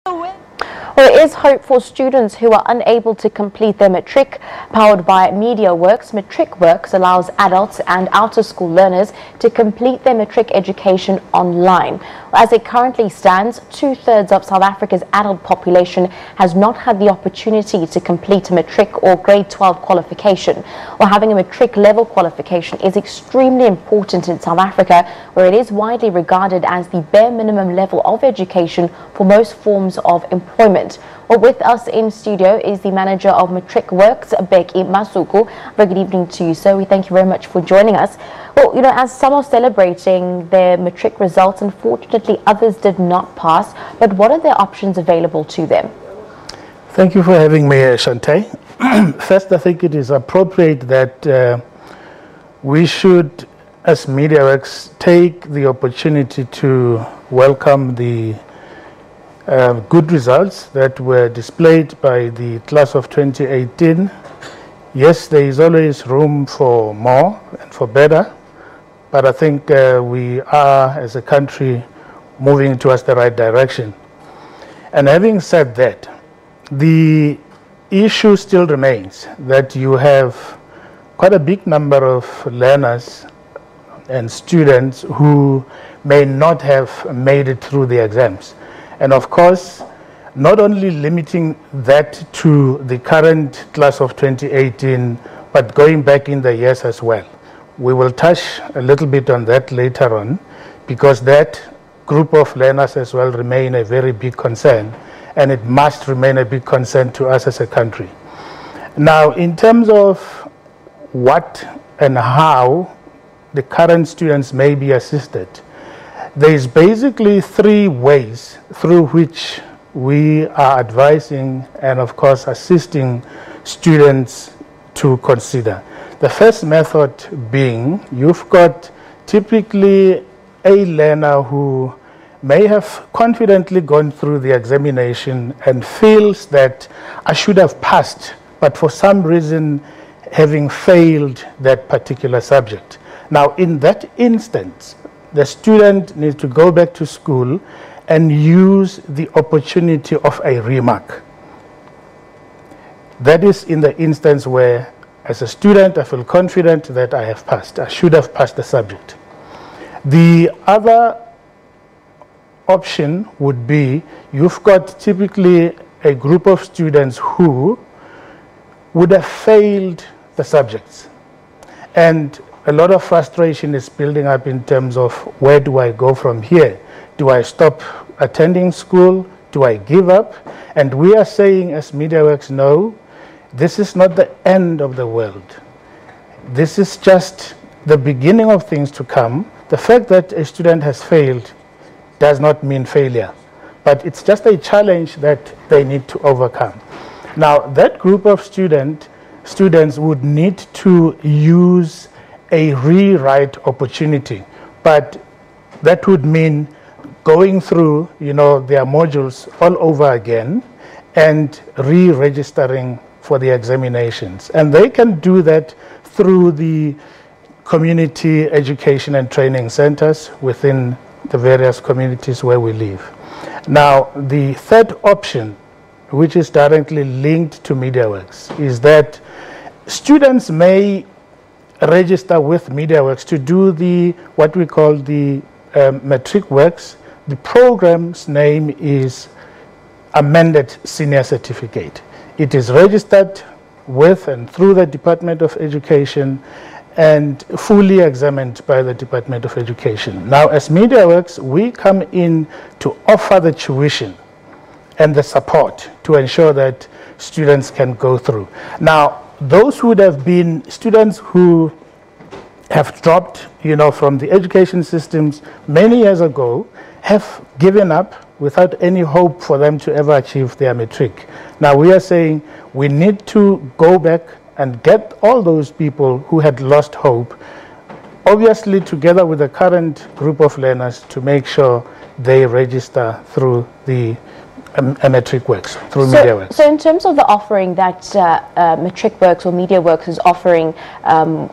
Well, there is hope for students who are unable to complete their matric. Powered by Media Works, Matric Works allows adults and out-of-school learners to complete their matric education online. As it currently stands, 2/3 of South Africa's adult population has not had the opportunity to complete a matric or grade 12 qualification. Well, having a matric level qualification is extremely important in South Africa, where it is widely regarded as the bare minimum level of education for most forms of employment. Well, with us in studio is the manager of Matric Works, Bheki Masuku. Very good evening to you, sir. We thank you very much for joining us. Well, as some are celebrating their matric results, unfortunately others did not pass, but what are their options available to them? Thank you for having me, Shante. First, I think it is appropriate that we should, as Media Works, take the opportunity to welcome the good results that were displayed by the class of 2018. Yes, there is always room for more and for better, but I think we are, as a country, moving towards the right direction. And having said that, the issue still remains that you have quite a big number of learners and students who may not have made it through the exams. And of course, not only limiting that to the current class of 2018, but going back in the years as well. We will touch a little bit on that later on, because that group of learners as well remain a very big concern, and it must remain a big concern to us as a country. Now, in terms of what and how the current students may be assisted, there is basically 3 ways through which we are advising and, of course, assisting students to consider. The first method being, you've got typically a learner who may have confidently gone through the examination and feels that I should have passed, but for some reason having failed that particular subject. Now, in that instance, the student needs to go back to school and use the opportunity of a remark. That is in the instance where, as a student, I feel confident that I have passed. I should have passed the subject. The other option would be, you've got typically a group of students who would have failed the subjects. And a lot of frustration is building up in terms of, where do I go from here? Do I stop attending school? Do I give up? And we are saying, as Media Works, no, this is not the end of the world. This is just the beginning of things to come. The fact that a student has failed does not mean failure, but it's just a challenge that they need to overcome. Now, that group of students would need to use a rewrite opportunity, but that would mean going through their modules all over again and re-registering for the examinations. And they can do that through the community education and training centers within the various communities where we live. Now, the third option, which is directly linked to Media Works, is that students may register with Media Works to do what we call the Matric Works. The program's name is Amended Senior Certificate. It is registered with and through the Department of Education and fully examined by the Department of Education. Now, as Media Works, we come in to offer the tuition and the support to ensure that students can go through. Now, those would have been students who have dropped, from the education systems many years ago, have given up without any hope for them to ever achieve their matric. Now, we are saying we need to go back and get all those people who had lost hope, obviously together with the current group of learners, to make sure they register through the Matric Works, through Media Works. So in terms of the offering that Matric Works or Media Works is offering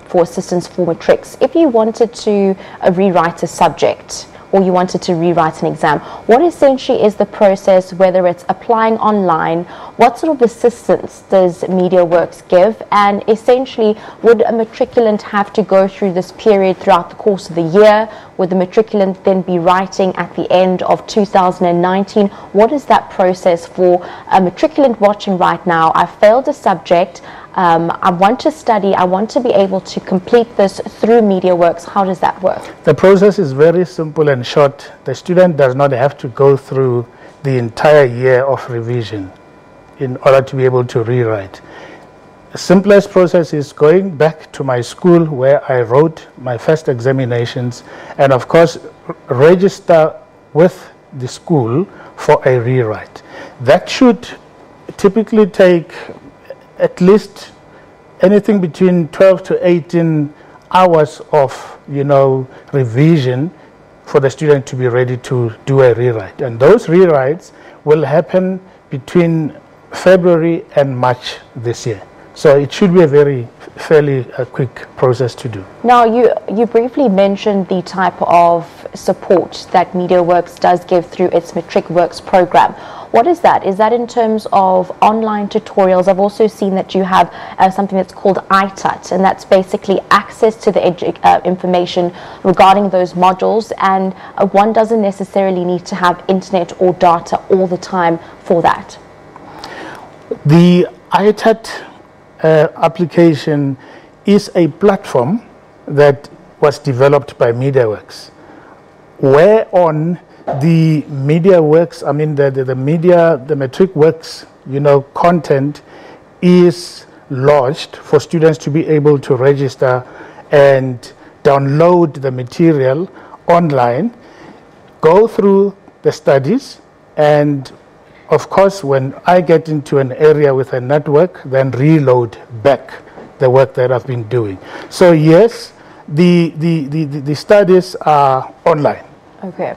for assistance for matrics, if you wanted to rewrite a subject, or you wanted to rewrite an exam. What essentially is the process, whether it's applying online? What sort of assistance does MediaWorks give? And essentially, would a matriculant have to go through this period throughout the course of the year? Would the matriculant then be writing at the end of 2019? What is that process for a matriculant watching right now? I failed a subject. I want to study. I want to be able to complete this through MediaWorks. How does that work? The process is very simple and short. The student does not have to go through the entire year of revision in order to be able to rewrite. The simplest process is going back to my school where I wrote my first examinations, and of course register with the school for a rewrite. That should typically take at least anything between 12 to 18 hours of, revision for the student to be ready to do a rewrite. And those rewrites will happen between February and March this year. So it should be a fairly quick process to do. Now, you briefly mentioned the type of support that MediaWorks does give through its Matric Works program. What is that? Is that in terms of online tutorials? I've also seen that you have something that's called ITUT, and that's basically access to the information regarding those modules, and one doesn't necessarily need to have internet or data all the time for that. The ITUT application is a platform that was developed by MediaWorks, whereon the MediaWorks, the Matric Works, content is lodged for students to be able to register and download the material online, go through the studies, and of course, when I get into an area with a network, then reload back the work that I've been doing. So yes, the studies are online. Okay.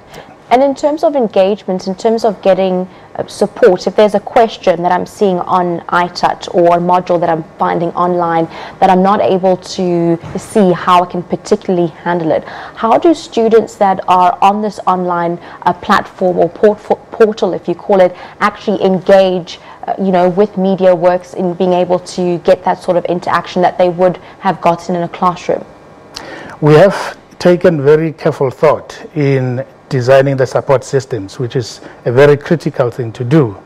And in terms of engagement, in terms of getting support, if there's a question that I'm seeing on ITUT or a module that I'm finding online that I'm not able to see how I can particularly handle it, how do students that are on this online platform or portal, if you call it, actually engage with MediaWorks in being able to get that sort of interaction that they would have gotten in a classroom? We have taken very careful thought in designing the support systems, which is a very critical thing to do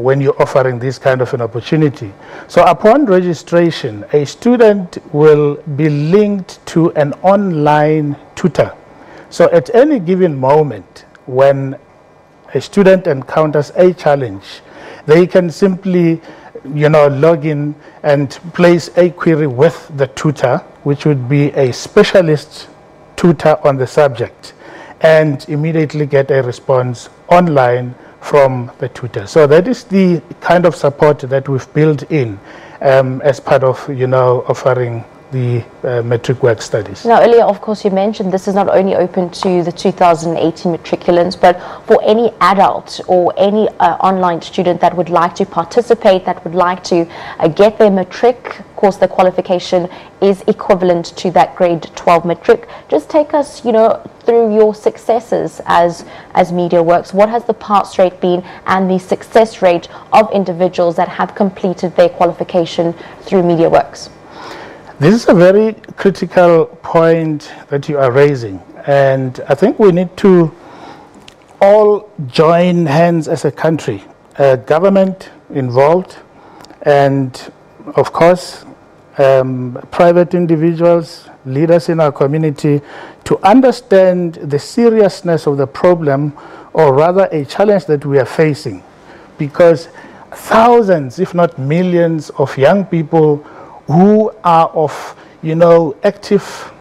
when you're offering this kind of an opportunity. So upon registration, a student will be linked to an online tutor. So at any given moment when a student encounters a challenge, they can simply log in and place a query with the tutor, which would be a specialist tutor on the subject, and immediately get a response online from the tutor. So that is the kind of support that we've built in as part of offering the Matric Works studies. Now, earlier, of course, you mentioned this is not only open to the 2018 matriculants, but for any adult or any online student that would like to participate, that would like to get their matric. Of course, the qualification is equivalent to that grade 12 matric. Just take us, through your successes as MediaWorks. What has the pass rate been and the success rate of individuals that have completed their qualification through MediaWorks? This is a very critical point that you are raising, and I think we need to all join hands as a country, government involved, and of course private individuals, leaders in our community, to understand the seriousness of the problem, or rather a challenge that we are facing, because thousands, if not millions, of young people who are of, active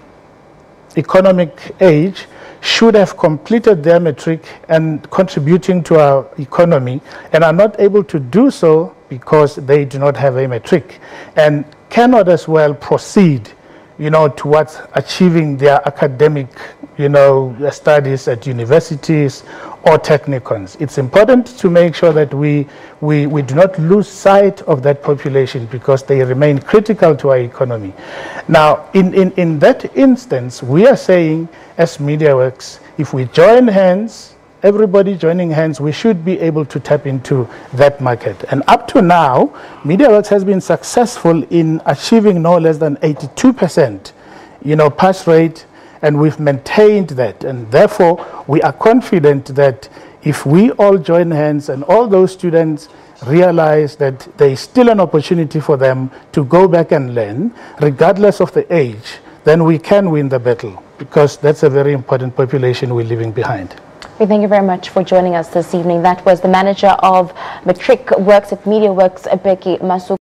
economic age should have completed their matric and contributing to our economy, and are not able to do so because they do not have a matric, and cannot as well proceed, towards achieving their academic, studies at universities or technicons. It's important to make sure that we do not lose sight of that population, because they remain critical to our economy. Now, in that instance, we are saying as MediaWorks, if we join hands, everybody joining hands, we should be able to tap into that market. And up to now, MediaWorks has been successful in achieving no less than 82%, pass rate, and we've maintained that. And therefore, we are confident that if we all join hands and all those students realize that there is still an opportunity for them to go back and learn, regardless of the age, then we can win the battle, because that's a very important population we're leaving behind. We thank you very much for joining us this evening. That was the manager of Matric Works at MediaWorks, Bheki Masuku.